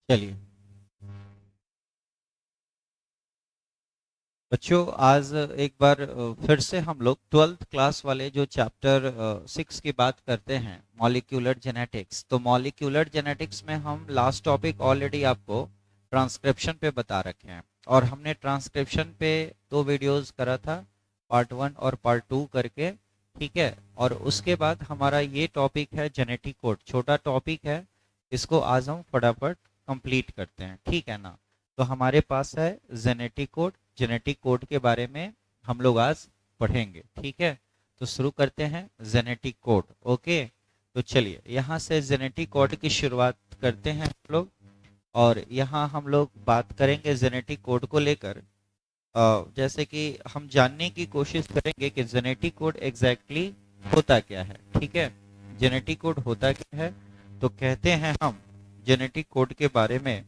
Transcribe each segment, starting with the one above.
चलिए बच्चों, आज एक बार फिर से हम लोग ट्वेल्थ क्लास वाले जो चैप्टर 6 की बात करते हैं, मॉलिक्यूलर जेनेटिक्स। तो मॉलिक्यूलर जेनेटिक्स में हम लास्ट टॉपिक ऑलरेडी आपको ट्रांसक्रिप्शन पे बता रखे हैं, और हमने ट्रांसक्रिप्शन पे दो वीडियोस करा था, पार्ट 1 और पार्ट 2 करके। ठीक है, और उसके बाद हमारा ये टॉपिक है जेनेटिक कोड, छोटा टॉपिक है। इसको आज हम फटाफट कंप्लीट करते हैं, ठीक है ना। तो हमारे पास है जेनेटिक कोड। जेनेटिक कोड के बारे में हम लोग आज पढ़ेंगे, ठीक है। तो शुरू करते हैं जेनेटिक कोड। ओके, तो चलिए यहाँ से जेनेटिक कोड की शुरुआत करते हैं हम लोग। और यहाँ हम लोग बात करेंगे जेनेटिक कोड को लेकर। जैसे कि हम जानने की कोशिश करेंगे कि जेनेटिक कोड एग्जैक्टली होता क्या है, ठीक है। जेनेटिक कोड होता क्या है, तो कहते हैं हम जेनेटिक कोड के बारे में,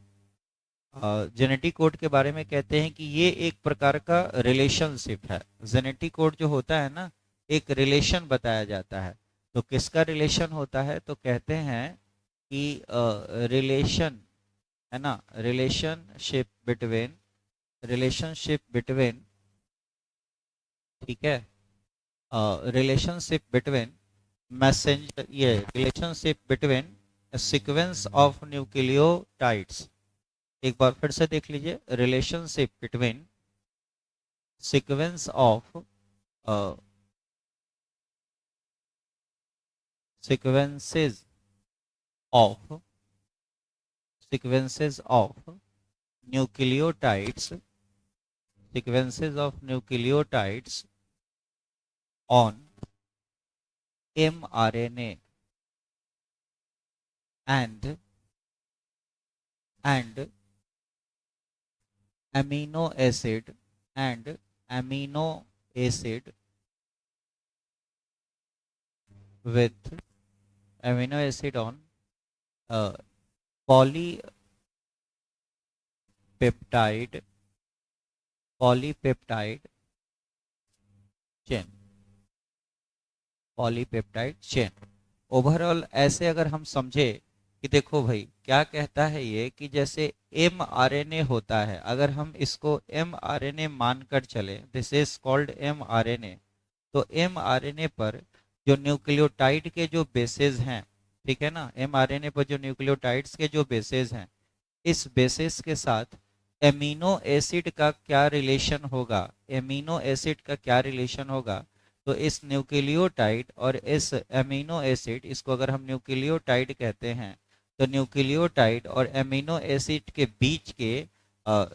जेनेटिक कोड के बारे में कहते हैं कि ये एक प्रकार का रिलेशनशिप है। जेनेटिक कोड जो होता है ना, एक रिलेशन बताया जाता है। तो किसका रिलेशन होता है, तो कहते हैं कि रिलेशन, है ना, रिलेशनशिप बिटवीन, ठीक है, रिलेशनशिप बिटवीन मैसेंजर, ये relationship between sequence of nucleotides. एक बार फिर से देख लीजिए, relationship between sequence of sequences of sequences of nucleotides sequences of nucleotides on mRNA and amino acid and amino acid with amino acid on uh, polypeptide polypeptide chain polypeptide chain. Overall ऐसे अगर हम समझे कि देखो भाई क्या कहता है ये, कि जैसे एम आर एन ए होता है, अगर हम इसको एम आर एन ए मानकर चले, this is called M R N A. तो एम आर एन ए पर जो न्यूक्लियोटाइड के जो बेसेस हैं, ठीक है ना, एम आर एन ए पर जो न्यूक्लियोटाइड्स के जो बेसेस हैं, इस बेसिस के साथ एमिनो एसिड का क्या रिलेशन होगा, एमिनो एसिड का क्या रिलेशन होगा। तो इस न्यूक्लियोटाइड और इस एमिनो एसिड, इसको अगर हम न्यूक्लियोटाइड कहते हैं, तो न्यूक्लियोटाइड और एमिनो एसिड के बीच के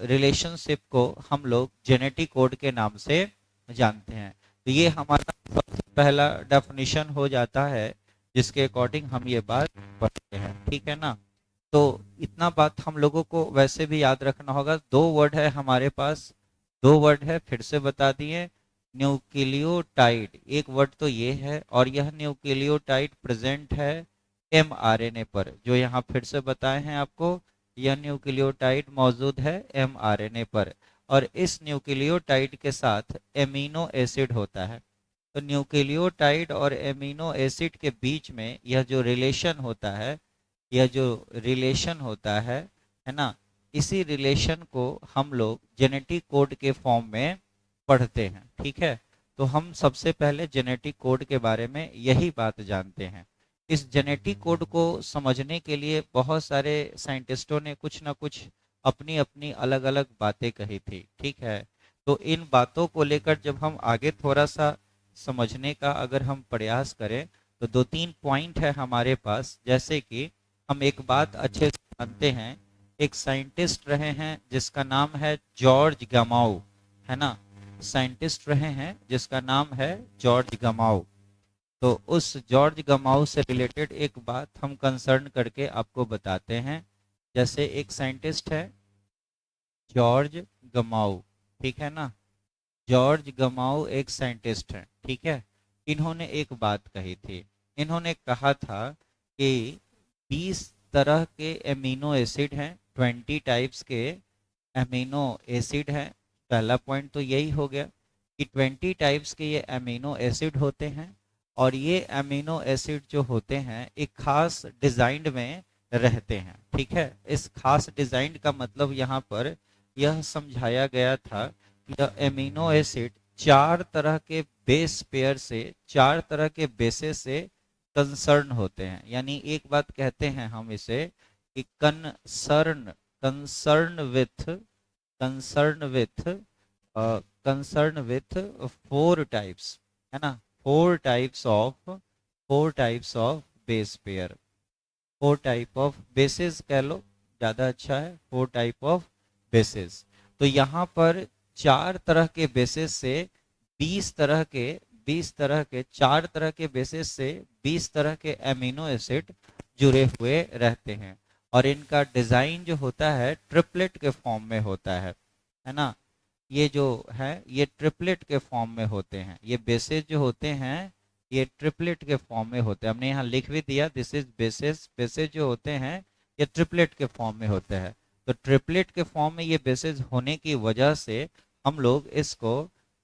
रिलेशनशिप को हम लोग जेनेटिक कोड के नाम से जानते हैं। तो ये हमारा सबसे पहला डेफिनेशन हो जाता है, जिसके अकॉर्डिंग हम ये बात पढ़ते हैं, ठीक है ना। तो इतना बात हम लोगों को वैसे भी याद रखना होगा। दो वर्ड है हमारे पास, दो वर्ड है, फिर से बता दिए, न्यूक्लियोटाइड एक वर्ड तो ये है, और यह न्यूक्लियोटाइड प्रेजेंट है mRNA पर, जो यहाँ फिर से बताए हैं आपको, यह न्यूक्लियोटाइड मौजूद है mRNA पर। और इस न्यूक्लियोटाइड के साथ एमिनो एसिड होता है। तो न्यूक्लियोटाइड और एमिनो एसिड के बीच में यह जो रिलेशन होता है, यह जो रिलेशन होता है ना, इसी रिलेशन को हम लोग जेनेटिक कोड के फॉर्म में पढ़ते हैं, ठीक है। तो हम सबसे पहले जेनेटिक कोड के बारे में यही बात जानते हैं। इस जेनेटिक कोड को समझने के लिए बहुत सारे साइंटिस्टों ने कुछ ना कुछ अपनी अपनी अलग अलग बातें कही थी, ठीक है। तो इन बातों को लेकर जब हम आगे थोड़ा सा समझने का अगर हम प्रयास करें, तो दो तीन पॉइंट है हमारे पास। जैसे कि हम एक बात अच्छे से जानते हैं, एक साइंटिस्ट रहे हैं जिसका नाम है जॉर्ज गमाउ, है ना। साइंटिस्ट रहे हैं जिसका नाम है जॉर्ज गमाउ। तो उस जॉर्ज गमाउ से रिलेटेड एक बात हम कंसर्न करके आपको बताते हैं। जैसे एक साइंटिस्ट है जॉर्ज गमाउ, ठीक है ना। जॉर्ज गमाउ एक साइंटिस्ट है, ठीक है। इन्होंने एक बात कही थी, इन्होंने कहा था कि 20 तरह के एमिनो एसिड हैं, 20 टाइप्स के एमिनो एसिड हैं। पहला पॉइंट तो यही हो गया कि 20 टाइप्स के ये एमिनो एसिड होते हैं, और ये एमिनो एसिड जो होते हैं एक खास डिजाइन में रहते हैं। ठीक है, इस खास डिजाइन का मतलब यहाँ पर यह समझाया गया था कि द एमिनो एसिड चार तरह के बेस पेयर से, चार तरह के बेसेस से कंसर्न होते हैं। यानी एक बात कहते हैं हम इसे कि concern with concern with concern with four types, है ना, four types of base pair, four type of basis कह लो, ज्यादा अच्छा है, फोर टाइप ऑफ बेसिस। तो यहाँ पर चार तरह के बेसिस से 20 तरह के 20 तरह के, चार तरह के बेसिस से 20 तरह के एमिनो एसिड जुड़े हुए रहते हैं। और इनका डिजाइन जो होता है ट्रिपलेट के फॉर्म में होता है ना। ये जो है ये ट्रिपलेट के फॉर्म में होते हैं, ये बेसिस जो होते हैं ये ट्रिपलेट के फॉर्म में होते हैं। हमने यहाँ लिख भी दिया, दिस इज बेसिस। बेसिस जो होते हैं ये ट्रिपलेट के फॉर्म में होते हैं। तो ट्रिपलेट के फॉर्म में ये बेसिस होने की वजह से हम लोग इसको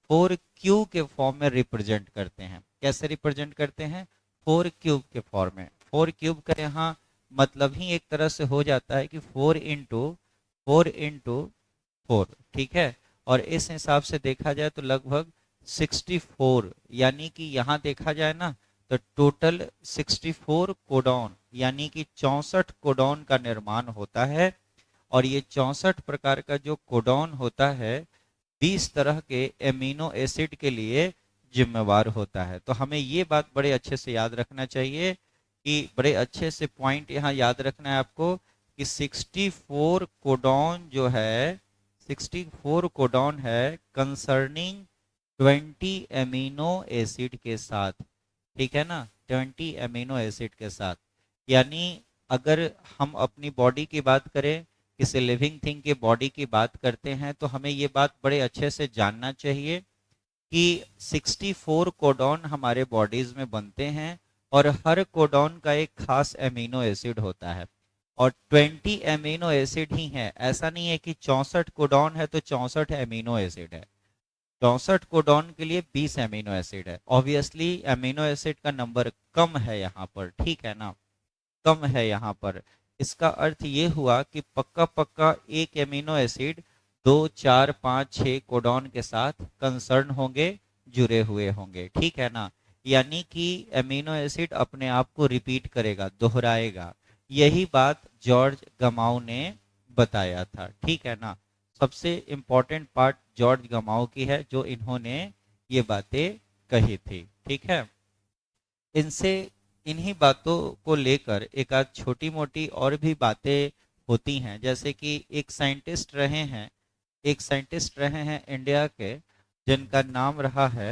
4 क्यूब के फॉर्म में रिप्रेजेंट करते हैं। कैसे रिप्रेजेंट करते हैं? 4 क्यूब के फॉर्म में। 4 क्यूब का यहाँ मतलब ही एक तरह से हो जाता है कि 4 इंटू 4, ठीक है। और इस हिसाब से देखा जाए तो लगभग 64, यानी कि यहाँ देखा जाए ना तो टोटल 64 कोडॉन, यानी कि 64 कोडॉन का निर्माण होता है। और ये 64 प्रकार का जो कोडॉन होता है 20 तरह के एमिनो एसिड के लिए जिम्मेवार होता है। तो हमें ये बात बड़े अच्छे से याद रखना चाहिए कि बड़े अच्छे से पॉइंट यहाँ याद रखना है आपको कि 64 कोडॉन जो है, 64 कोडॉन है कंसर्निंग 20 एमिनो एसिड के साथ, ठीक है ना, 20 एमिनो एसिड के साथ। यानी अगर हम अपनी बॉडी की बात करें, किसी लिविंग थिंग की बॉडी की बात करते हैं, तो हमें ये बात बड़े अच्छे से जानना चाहिए कि 64 कोडॉन हमारे बॉडीज में बनते हैं और हर कोडॉन का एक खास एमिनो एसिड होता है। और 20 एमिनो एसिड ही है, ऐसा नहीं है कि 64 कोडॉन है तो 64 एमिनो एसिड है। 64 कोडॉन के लिए 20 एमिनो एसिड है। ऑब्वियसली एमिनो एसिड का नंबर कम है यहाँ पर, ठीक है ना, कम है यहाँ पर। इसका अर्थ ये हुआ कि पक्का पक्का एक एमिनो एसिड 2, 4, 5, 6 कोडॉन के साथ कंसर्न होंगे, जुड़े हुए होंगे, ठीक है ना। यानी कि एमिनो एसिड अपने आप को रिपीट करेगा, दोहराएगा। यही बात जॉर्ज गमाउ ने बताया था, ठीक है ना। सबसे इंपॉर्टेंट पार्ट जॉर्ज गमाउ की है जो इन्होंने ये बातें कही थी, ठीक है। इनसे इन्हीं बातों को लेकर एक आध छोटी मोटी और भी बातें होती हैं। जैसे कि एक साइंटिस्ट रहे हैं इंडिया के जिनका नाम रहा है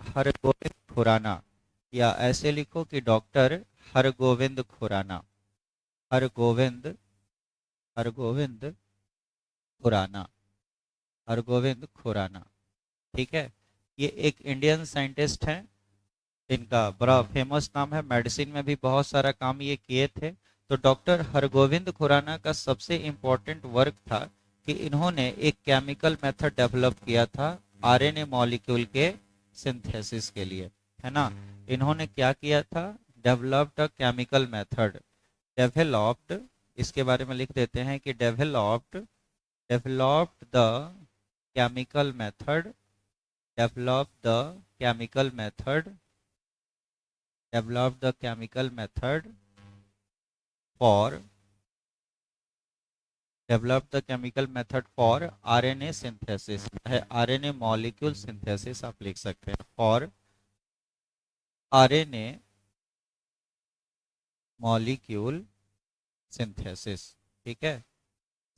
हरगोविंद खुराना, या ऐसे लिखो कि डॉक्टर हरगोविंद खुराना, हरगोविंद हरगोविंद खुराना, हरगोविंद खुराना, ठीक है। ये एक इंडियन साइंटिस्ट हैं, इनका बड़ा फेमस नाम है, मेडिसिन में भी बहुत सारा काम ये किए थे। तो डॉक्टर हरगोविंद खुराना का सबसे इम्पोर्टेंट वर्क था कि इन्होंने एक केमिकल मेथड डेवलप किया था आरएनए मॉलिक्यूल के सिंथेसिस के लिए, है ना। इन्होंने क्या किया था? Developed a chemical method, developed, इसके बारे में लिख देते हैं कि developed the chemical method, develop the chemical method developed the chemical method for developed the chemical method for RNA synthesis, है RNA molecule synthesis आप लिख सकते हैं, for RNA molecule synthesis, ठीक है,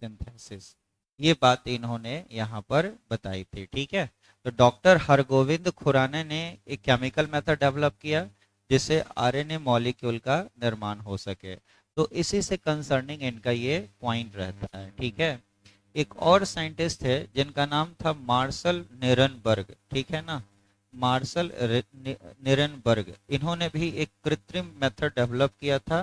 synthesis। ये बात इन्होंने यहाँ पर बताई थी, ठीक है। तो डॉक्टर हरगोविंद खुराना ने एक केमिकल मेथड डेवलप किया जिससे आरएनए मॉलिक्यूल का निर्माण हो सके। तो इसी से कंसर्निंग इनका ये पॉइंट रहता है, ठीक है। एक और साइंटिस्ट है जिनका नाम था मार्शल निरनबर्ग, ठीक है ना, मार्शल निरनबर्ग। इन्होंने भी एक कृत्रिम मेथड डेवलप किया था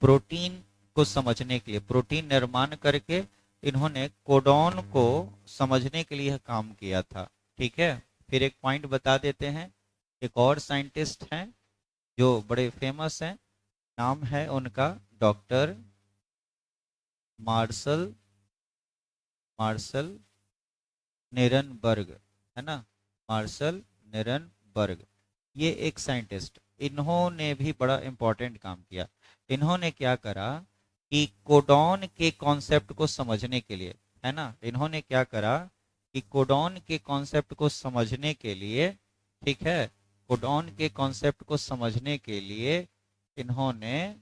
प्रोटीन को समझने के लिए, प्रोटीन निर्माण करके इन्होंने कोडॉन को समझने के लिए काम किया था, ठीक है। फिर एक पॉइंट बता देते हैं, एक और साइंटिस्ट हैं जो बड़े फेमस हैं, नाम है उनका डॉक्टर मार्शल मार्शल निरनबर्ग, है ना, मार्शल निरनबर्ग, ये एक साइंटिस्ट, इन्होंने भी बड़ा इंपॉर्टेंट काम किया। इन्होंने क्या करा कि कोडॉन के कॉन्सेप्ट को समझने के लिए, है ना, इन्होंने क्या करा कि कोडॉन के कॉन्सेप्ट को समझने के लिए, ठीक है, कोडॉन के कॉन्सेप्ट को समझने के लिए इन्होंने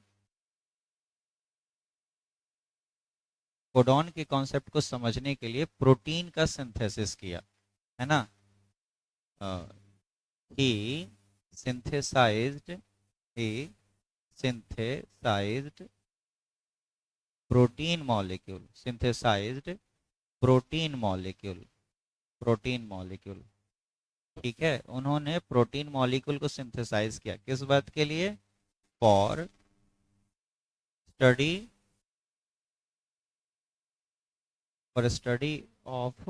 कोडॉन के कॉन्सेप्ट को समझने के लिए प्रोटीन का सिंथेसिस किया, है ना। ही synthesized he synthesized protein molecule, synthesized protein molecule, ठीक है, उन्होंने प्रोटीन मॉलिक्यूल को सिंथेसाइज किया, किस बात के लिए, for study for study of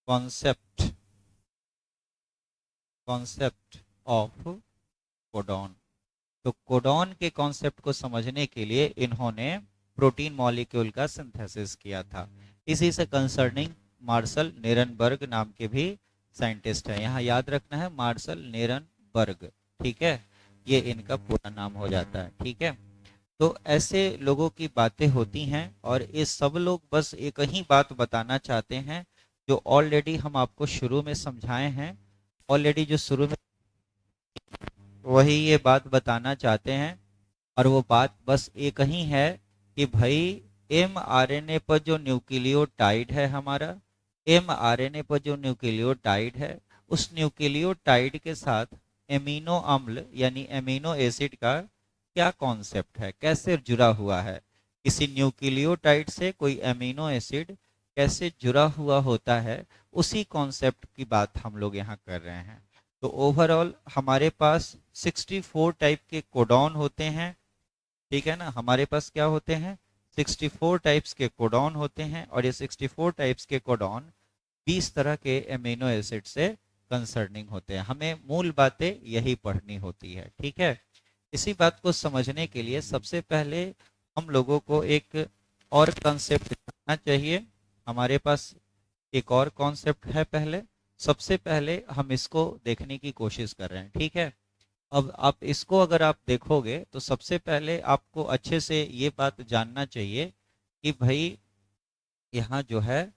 concept concept of codon. तो कोडॉन के कॉन्सेप्ट को समझने के लिए इन्होंने प्रोटीन मॉलिक्यूल का सिंथेसिस किया था। इसी से कंसर्निंग मार्शल निरनबर्ग नाम के भी साइंटिस्ट है, यहाँ याद रखना है मार्शल निरनबर्ग, ठीक है, ये इनका पूरा नाम हो जाता है, ठीक है। तो ऐसे लोगों की बातें होती हैं और ये सब लोग बस एक ही बात बताना चाहते हैं जो ऑलरेडी हम आपको शुरू में समझाए हैं, ऑलरेडी जो शुरू में वही ये बात बताना चाहते हैं। और वो बात बस एक ही है कि भाई mRNA पर जो न्यूक्लियोटाइड है हमारा, mRNA पर जो न्यूक्लियोटाइड है, उस न्यूक्लियोटाइड के साथ एमिनो अम्ल यानी एमिनो एसिड का क्या कॉन्सेप्ट है, कैसे जुड़ा हुआ है, किसी न्यूक्लियोटाइड से कोई एमिनो एसिड कैसे जुड़ा हुआ होता है, उसी कॉन्सेप्ट की बात हम लोग यहाँ कर रहे हैं। तो ओवरऑल हमारे पास 64 टाइप के कोडॉन होते हैं, ठीक है ना, हमारे पास क्या होते हैं, 64 टाइप्स के कोडॉन होते हैं, और ये 64 टाइप्स के कोडॉन 20 तरह के एमिनो एसिड से कंसर्निंग होते हैं। हमें मूल बातें यही पढ़नी होती है, ठीक है। इसी बात को समझने के लिए सबसे पहले हम लोगों को एक और कॉन्सेप्ट जानना चाहिए। हमारे पास एक और कॉन्सेप्ट है, पहले सबसे पहले हम इसको देखने की कोशिश कर रहे हैं, ठीक है। अब आप इसको अगर आप देखोगे तो सबसे पहले आपको अच्छे से ये बात जानना चाहिए कि भाई यहाँ जो है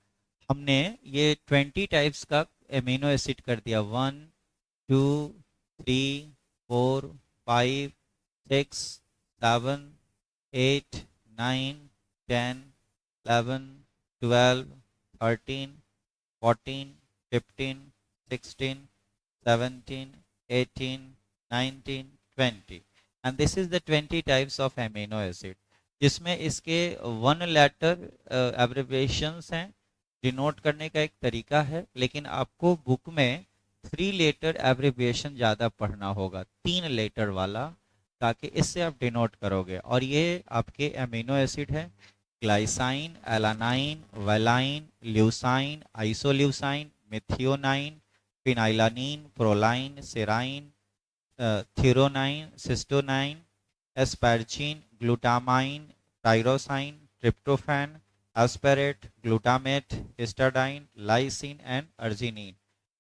हमने ये 20 टाइप्स का एमिनो एसिड कर दिया, 1, 2, 3, 4, 5, 6, 7, 8, 9, 10, 11, 12, 13, 14, 15, 16, 17, 18, 19, 20, and this is the 20 types of amino acid, जिसमें इसके 1 लेटर एब्रिविएशंस हैं, डिनोट करने का एक तरीका है, लेकिन आपको बुक में 3 लेटर एब्रिविएशन ज़्यादा पढ़ना होगा, 3 लेटर वाला, ताकि इससे आप डिनोट करोगे। और ये आपके एमिनो एसिड है, glycine, alanine, valine, leucine, isoleucine, methionine, phenylalanine, proline, serine, threonine, cysteine, asparagine, glutamine, tyrosine, tryptophan, aspartate, glutamate, histidine, lysine and arginine.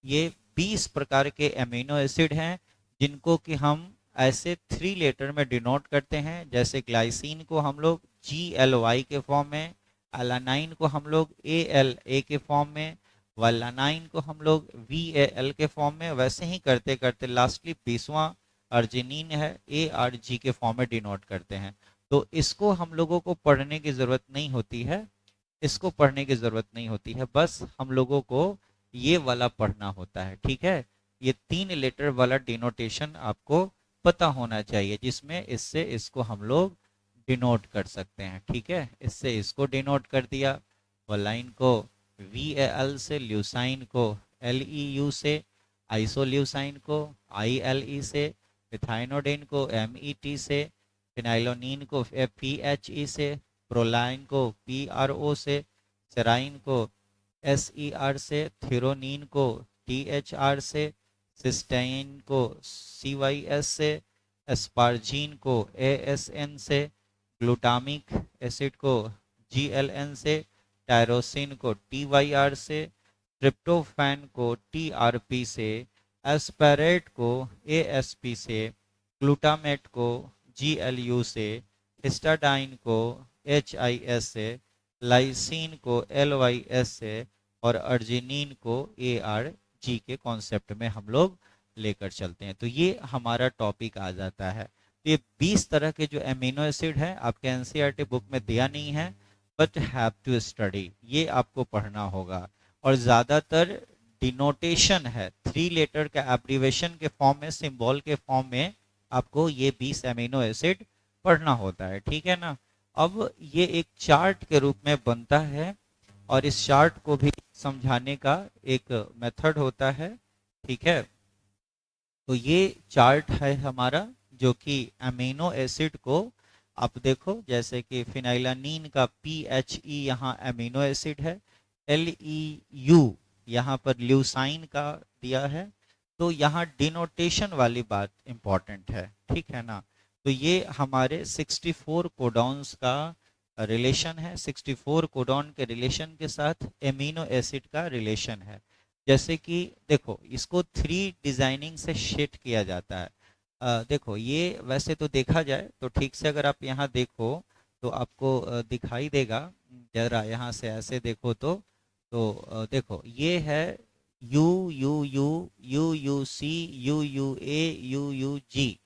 ये 20 प्रकार के एमिनो एसिड हैं जिनको कि हम ऐसे 3 लेटर में डिनोट करते हैं। जैसे ग्लाइसिन को हम लोग GLY के फॉर्म में, एलानाइन को हम लोग ALA के फॉर्म में, वालानाइन को हम लोग VAL के फॉर्म में, वैसे ही करते करते लास्टली 20वां अर्जिनिन है ARG के फॉर्म में डिनोट करते हैं। तो इसको हम लोगों को पढ़ने की ज़रूरत नहीं होती है, इसको पढ़ने की ज़रूरत नहीं होती है, बस हम लोगों को ये वाला पढ़ना होता है, ठीक है। ये 3 लेटर वाला डिनोटेशन आपको पता होना चाहिए, जिसमें इससे इसको हम लोग डिनोट कर सकते हैं, ठीक है। इससे इसको डिनोट कर दिया, वालाइन को VAL से, ल्यूसाइन को LEU से, आइसोल्यूसाइन को ILE से, मिथाइनोडेन को MET से, फिनाइलोनिन को PHE से, प्रोलाइन को PRO से, सेराइन को SER से, थीरोनिन को THR से, सिस्टाइन को CYS से, एस्पार्जीन को ASN से, ग्लूटामिक एसिड को GLN से, टायरोसिन को TYR से, ट्रिप्टोफैन को TRP से, एस्पेरेट को ASP से, ग्लूटामेट को GLU से, हिस्टाडाइन को HIS से, लाइसिन को LYS से, और अर्जिनिन को ARG के कॉन्सेप्ट में हम लोग लेकर चलते हैं। तो ये हमारा टॉपिक आ जाता है। तो ये 20 तरह के जो एमिनो एसिड हैं आपके एनसीईआरटी बुक में दिया नहीं है, बट हैव टू स्टडी, ये आपको पढ़ना होगा। और ज़्यादातर डिनोटेशन है, 3 लेटर का एब्रीवेशन के फॉर्म में, सिंबल के फॉर्म में आपको ये 20 एमिनो एसिड पढ़ना होता है, ठीक है ना। अब ये एक चार्ट के रूप में बनता है, और इस चार्ट को भी समझाने का एक मेथड होता है, ठीक है। तो ये चार्ट है हमारा, जो कि अमीनो एसिड को आप देखो, जैसे कि फिनाइलानीन का PHE यहाँ अमीनो एसिड है, LEU यहाँ पर ल्यूसाइन का दिया है। तो यहाँ डिनोटेशन वाली बात इंपॉर्टेंट है, ठीक है ना। तो ये हमारे 64 कोडॉन्स का रिलेशन है, 64 कोडॉन के रिलेशन के साथ एमिनो एसिड का रिलेशन है। जैसे कि देखो, इसको 3 डिजाइनिंग से शेड किया जाता है। देखो, ये वैसे तो देखा जाए तो ठीक से अगर आप यहाँ देखो तो आपको दिखाई देगा, जरा यहाँ से ऐसे देखो तो देखो ये है UUU, UUC, UUA, UUG,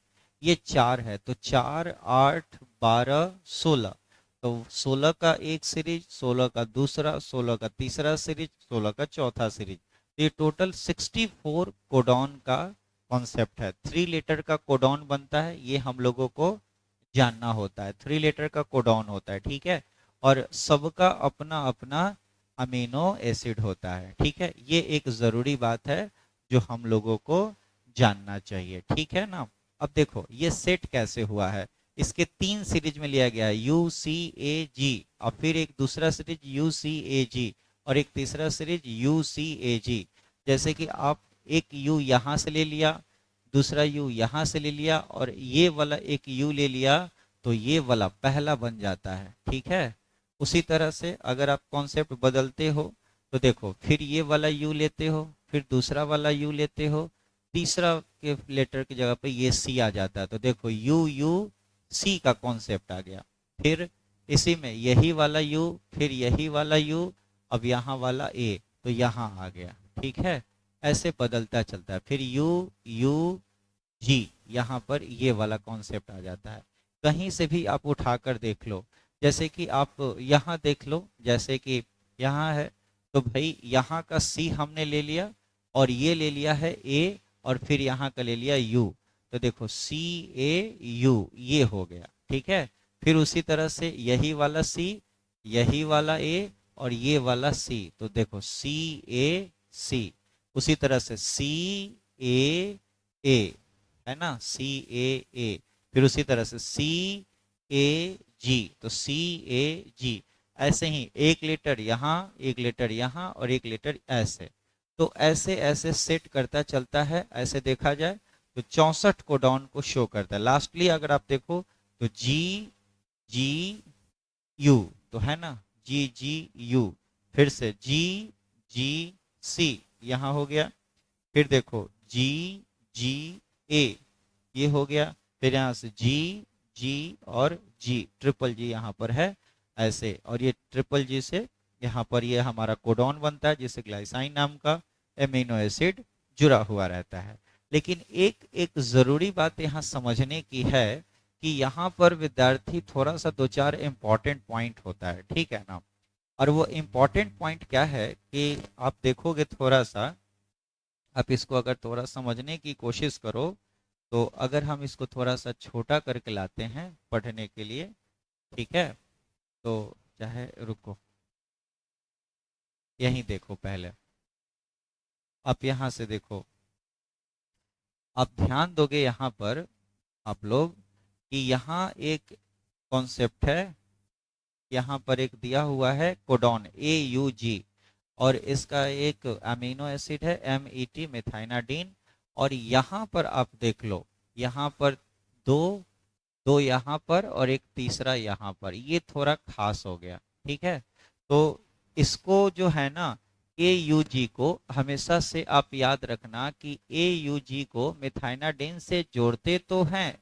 ये 4 है। तो 4, 8, 12, 16, तो 16 का एक सीरीज, 16 का दूसरा, 16 का तीसरा सीरीज, 16 का चौथा सीरीज। ये टोटल 64 कोडॉन का कॉन्सेप्ट है। 3 लेटर का कोडॉन बनता है, ये हम लोगों को जानना होता है। 3 लेटर का कोडॉन होता है, ठीक है। और सबका अपना अपना अमीनो एसिड होता है, ठीक है। ये एक जरूरी बात है जो हम लोगों को जानना चाहिए, ठीक है ना। अब देखो ये सेट कैसे हुआ है, इसके 3 सीरीज में लिया गया है, UCAG, और फिर एक दूसरा सीरीज UCAG, और एक तीसरा सीरीज UCAG। जैसे कि आप एक U यहाँ से ले लिया, दूसरा U यहाँ से ले लिया, और ये वाला एक U ले लिया, तो ये वाला पहला बन जाता है, ठीक है। उसी तरह से अगर आप कॉन्सेप्ट बदलते हो तो देखो, फिर ये वाला U लेते हो, फिर दूसरा वाला U लेते हो, तीसरा के लेटर की जगह पे ये C आ जाता है, तो देखो UUC का कॉन्सेप्ट आ गया। फिर इसी में यही वाला U, फिर यही वाला U, अब यहाँ वाला A, तो यहाँ आ गया, ठीक है। ऐसे बदलता चलता है। फिर UUG, यहाँ पर ये वाला कॉन्सेप्ट आ जाता है। कहीं से भी आप उठाकर देख लो, जैसे कि आप यहाँ देख लो, जैसे कि यहाँ है, तो भाई यहाँ का C हमने ले लिया, और ये ले लिया है A, और फिर यहाँ का ले लिया U, तो देखो CAU, ये हो गया, ठीक है। फिर उसी तरह से यही वाला C, यही वाला A, और ये वाला C, तो देखो CAC। उसी तरह से CAA, है ना, CAA। फिर उसी तरह से CAG, तो CAG। ऐसे ही एक लेटर यहाँ, एक लेटर यहाँ, और एक लेटर ऐसे। तो ऐसे ऐसे सेट करता चलता है। ऐसे देखा जाए तो 64 कोडॉन को शो करता है। लास्टली अगर आप देखो तो GGU, तो है ना, GGU, फिर से GGC, यहाँ हो गया। फिर देखो GGA, ये हो गया। फिर यहाँ से GG और G, ट्रिपल G यहाँ पर है ऐसे, और ये ट्रिपल G से यहाँ पर ये हमारा कोडॉन बनता है, जिससे ग्लाइसाइन नाम का एमिनो एसिड जुड़ा हुआ रहता है। लेकिन एक एक जरूरी बात यहाँ समझने की है कि यहाँ पर विद्यार्थी थोड़ा सा 2-4 इंपॉर्टेंट पॉइंट होता है, ठीक है ना। और वो इम्पॉर्टेंट पॉइंट क्या है कि आप देखोगे थोड़ा सा, आप इसको अगर थोड़ा समझने की कोशिश करो, तो अगर हम इसको थोड़ा सा छोटा करके लाते हैं पढ़ने के लिए, ठीक है, तो चाहे रुको, यहीं देखो पहले, आप यहाँ से देखो, आप ध्यान दोगे यहाँ पर आप लोग कि यहाँ एक कॉन्सेप्ट है, यहाँ पर एक दिया हुआ है कोडॉन AUG, और इसका एक अमीनो एसिड है MET, मेथाइनाडीन। और यहाँ पर आप देख लो, यहाँ पर दो दो यहाँ पर और एक तीसरा यहाँ पर, ये थोड़ा खास हो गया। ठीक है, तो इसको जो है ना, ए यू जी को हमेशा से आप याद रखना कि ए यू जी को मिथाइनाडीन से जोड़ते तो हैं,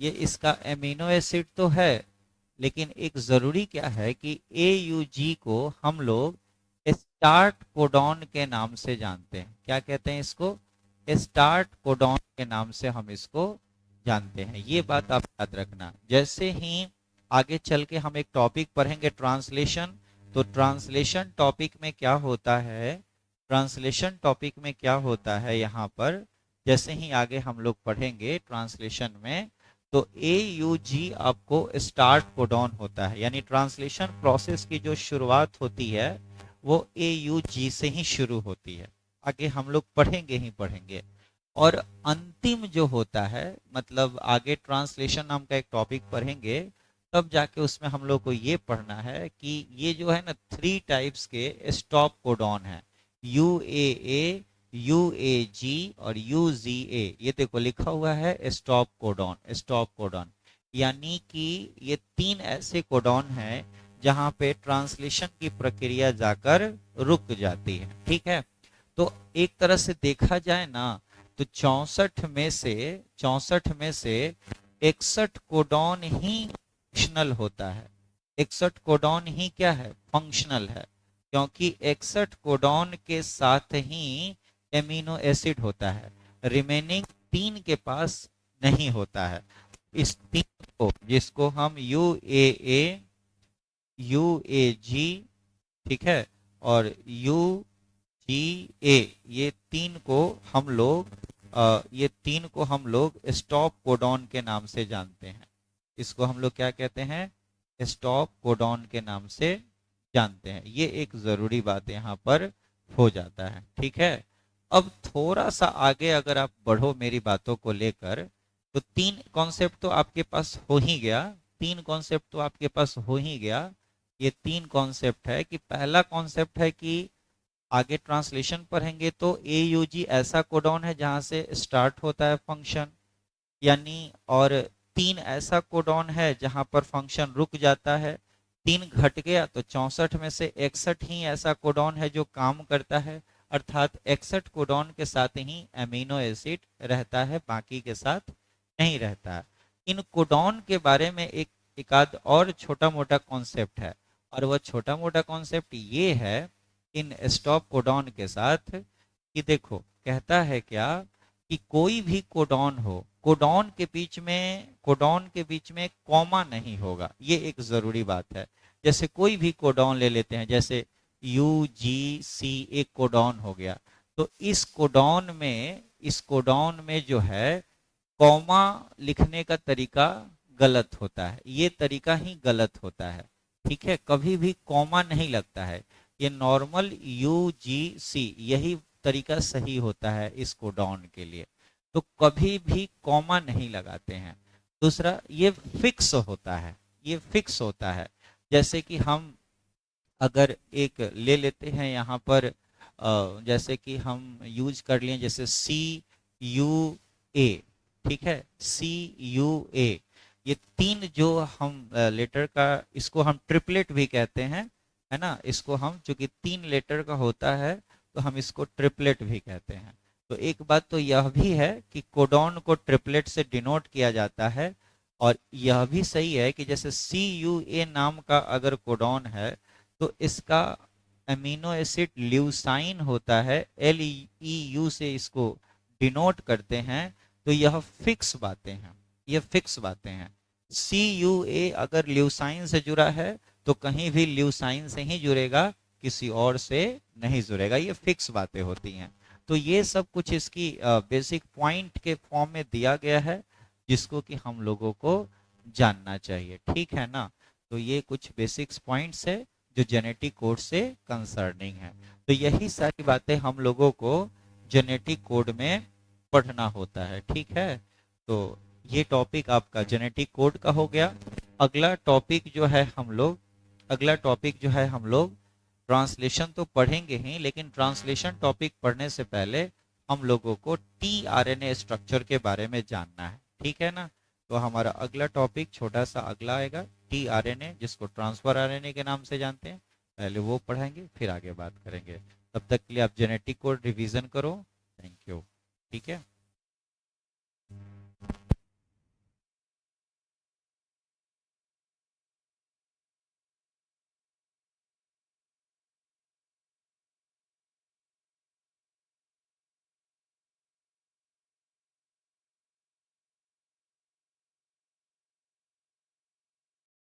ये इसका एमिनो एसिड तो है, लेकिन एक जरूरी क्या है कि ए यू जी को हम लोग स्टार्ट कोडॉन के नाम से जानते हैं। क्या कहते हैं इसको? स्टार्ट कोडॉन के नाम से हम इसको जानते हैं। ये बात आप याद रखना। जैसे ही आगे चल के हम एक टॉपिक पढ़ेंगे ट्रांसलेशन, तो ट्रांसलेशन टॉपिक में क्या होता है, ट्रांसलेशन टॉपिक में क्या होता है यहाँ पर, जैसे ही आगे हम लोग पढ़ेंगे ट्रांसलेशन में, तो ए यू जी आपको स्टार्ट कोडॉन होता है, यानी ट्रांसलेशन प्रोसेस की जो शुरुआत होती है वो ए यू जी से ही शुरू होती है। आगे हम लोग पढ़ेंगे ही पढ़ेंगे। और अंतिम जो होता है, मतलब आगे ट्रांसलेशन नाम का एक टॉपिक पढ़ेंगे, तब जाके उसमें हम लोग को ये पढ़ना है कि ये जो है ना 3 टाइप्स के स्टॉप कोडॉन है, यू ए, यू ए जी और यू जी ए। ये देखो लिखा हुआ है स्टॉप कोडॉन, स्टॉप कोडॉन, यानी कि ये 3 ऐसे कोडॉन हैं जहां पे ट्रांसलेशन की प्रक्रिया जाकर रुक जाती है। ठीक है, तो एक तरह से देखा जाए ना, तो 64 में से 61 कोडॉन ही फंक्शनल होता है। 61 कोडॉन ही क्या है? फंक्शनल है, क्योंकि 61 कोडॉन के साथ ही एमिनो एसिड होता है, रिमेनिंग 3 के पास नहीं होता है। इस 3 को, जिसको हम यू ए जी, ठीक है, और यू जी ए, ये तीन को हम लोग स्टॉप कोडॉन के नाम से जानते हैं। इसको हम लोग क्या कहते हैं? स्टॉप कोडॉन के नाम से जानते हैं। ये एक जरूरी बात यहाँ पर हो जाता है। ठीक है, अब थोड़ा सा आगे अगर आप बढ़ो मेरी बातों को लेकर, तो 3 कॉन्सेप्ट तो आपके पास हो ही गया, 3 कॉन्सेप्ट तो आपके पास हो ही गया। ये 3 कॉन्सेप्ट है कि पहला कॉन्सेप्ट है कि आगे ट्रांसलेशन पढ़ेंगे तो ए यू जी ऐसा कोडॉन है जहां से स्टार्ट होता है फंक्शन, यानी, और 3 ऐसा कोडॉन है जहां पर फंक्शन रुक जाता है। 3 घट गया तो 64 में से 61 ही ऐसा कोडॉन है जो काम करता है, अर्थात 61 कोडॉन के साथ ही एमिनो एसिड रहता है, बाकी के साथ नहीं रहता है। इन कोडॉन के बारे में एक आध और छोटा मोटा कॉन्सेप्ट है, और वह छोटा मोटा कॉन्सेप्ट ये है इन स्टॉप कोडॉन के साथ, कि देखो कहता है क्या कि कोई भी कोडॉन हो, कोडॉन के बीच में कॉमा नहीं होगा। ये एक जरूरी बात है। जैसे कोई भी कोडॉन ले लेते हैं, जैसे यू जी सी एक कोडॉन हो गया, तो इस कोडॉन में जो है कॉमा लिखने का तरीका गलत होता है, ये तरीका ही गलत होता है। ठीक है, कभी भी कॉमा नहीं लगता है, ये नॉर्मल यू जी सी यही तरीका सही होता है इस कोडॉन के लिए, तो कभी भी कॉमा नहीं लगाते हैं। दूसरा, ये फिक्स होता है, ये फिक्स होता है। जैसे कि हम अगर एक ले लेते हैं यहाँ पर, जैसे कि हम यूज कर लिए, जैसे सी यू ए, ठीक है, सी यू ए, ये 3 जो हम लेटर का, इसको हम ट्रिपलेट भी कहते हैं, है ना, इसको हम, चूंकि 3 लेटर का होता है तो हम इसको ट्रिपलेट भी कहते हैं। तो एक बात तो यह भी है कि कोडॉन को ट्रिपलेट से डिनोट किया जाता है, और यह भी सही है कि जैसे सी यू ए नाम का अगर कोडॉन है तो इसका अमीनो एसिड ल्यूसाइन होता है, एल ई यू से इसको डिनोट करते हैं। तो यह फिक्स बातें हैं, ये फिक्स बातें हैं। सी यू ए अगर ल्यूसाइन से जुड़ा है तो कहीं भी ल्यूसाइन से ही जुड़ेगा, किसी और से नहीं जुड़ेगा, ये फिक्स बातें होती हैं। तो ये सब कुछ इसकी बेसिक पॉइंट के फॉर्म में दिया गया है, जिसको कि हम लोगों को जानना चाहिए। ठीक है ना, तो ये कुछ बेसिक्स पॉइंट्स है जो जेनेटिक कोड से कंसर्निंग है। तो यही सारी बातें हम लोगों को जेनेटिक कोड में पढ़ना होता है। ठीक है, तो ये टॉपिक आपका जेनेटिक कोड का हो गया। अगला टॉपिक जो है हम लोग ट्रांसलेशन तो पढ़ेंगे ही, लेकिन ट्रांसलेशन टॉपिक पढ़ने से पहले हम लोगों को T R N A structure के बारे में जानना है। ठीक है ना, तो हमारा अगला टॉपिक छोटा सा अगला आएगा टी आरएनए, जिसको ट्रांसफर आरएनए के नाम से जानते हैं। पहले वो पढ़ाएंगे, फिर आगे बात करेंगे। तब तक के लिए आप जेनेटिक कोड रिवीजन करो। Thank you. ठीक है।